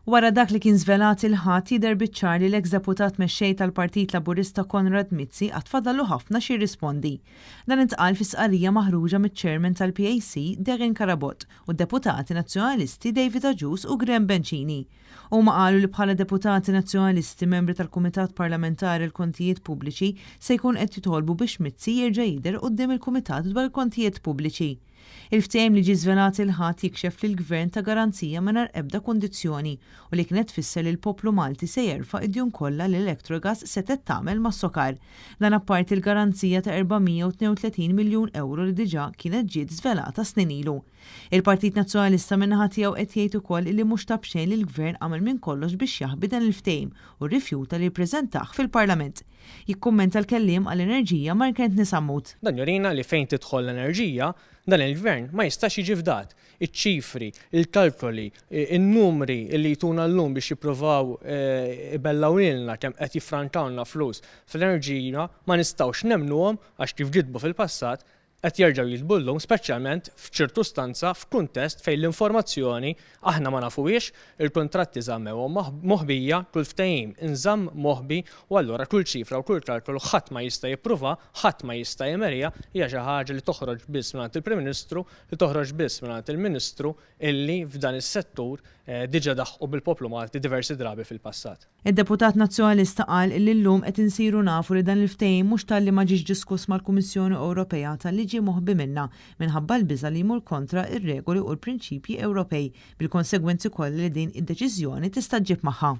Wara dak li kien żvelat il-ħadd jidher biċ-ċar li l-ex-deputat mexxej tal-Partit Laburista Konrad Mizzi qatt fadallu ħafna xi jirrispondi. Dan intqal fi sqarrija maħruġa miċ-chairman tal-PAC Darren Karabot u d-deputati nazzjonalisti David Agius u Graham Bencini. Huma qalu li bħala deputati nazzjonalisti membri tal-Kumitat Parlamentari l-Kontijiet Pubbliċi se jkun qed jitolbu biex Mizzi jerġa' jidher quddiem il-Kumitat dwar il-Kontijiet Pubbliċi. Il-ftehim li ġie żvelat il-ħadd jikxef li l-Gvern ta' garanzija mingħajr ebda kundizzjoni u li kienet tfisser li l-poplu Malti se jerfa' id-djun kollha li Electrogas setet tagħmel mas-sokar. Dan apparti l-garanzija ta' 432 miljun euro li diġà kienet ġiet żvelata snin ilu. Il-Partit Nazzjonalista min-naħa tiegħu qed jgħid ukoll li mhux tab xejn li l-Gvern għamel minn kollox biex jaħbi dan il-ftehim u rrifjuta li jippreżentah fil-Parlament. Jikkummenta l-kelliem għall-enerġija Markent Nisammut. Dan jorina li fejn tidħol l-enerġija, dan il-Gvern ma jistax jiġi fdat. Iċ-ċifri, il-kalkoli, il-numri li jtuna l-lum biex jippruvaw ibellaw lilna kemm qed jiffrankawna flus fl-enerġija ma nistgħux nemmnuhom għax kif ġidbu fil-passat qed jerġgħu jitbullhom speċjalment f'ċertu stanza f'kuntest fejn l-informazzjoni aħna ma nafuhiex, il-kuntratti żammewhom moħbija, kull ftehim inżamm moħbi u allura kull ċifra u kull kalkolu ħadd ma jista' jippruva, ħadd ma jista' jemerija hija xi ħaġa li toħroġ biss mingħand il-Prim Ministru, li toħroġ biss mingħand il-Ministru illi f'dan is-settur diġà daħħu bil-poplu Malti diversi drabi fil-passat. Id-deputat nazzjonalista qal li llum qed insiru nafu li dan il-ftehim mhux talli ma ġiex diskuss mal-Kummissjoni Ewropea talli ġie moħbi minnha minħabba l-biża' li jmur kontra ir-regoli u l-prinċipji Ewropej bil-konsegwenzi kollha li din id-deċiżjoni tista' ġġib magħha.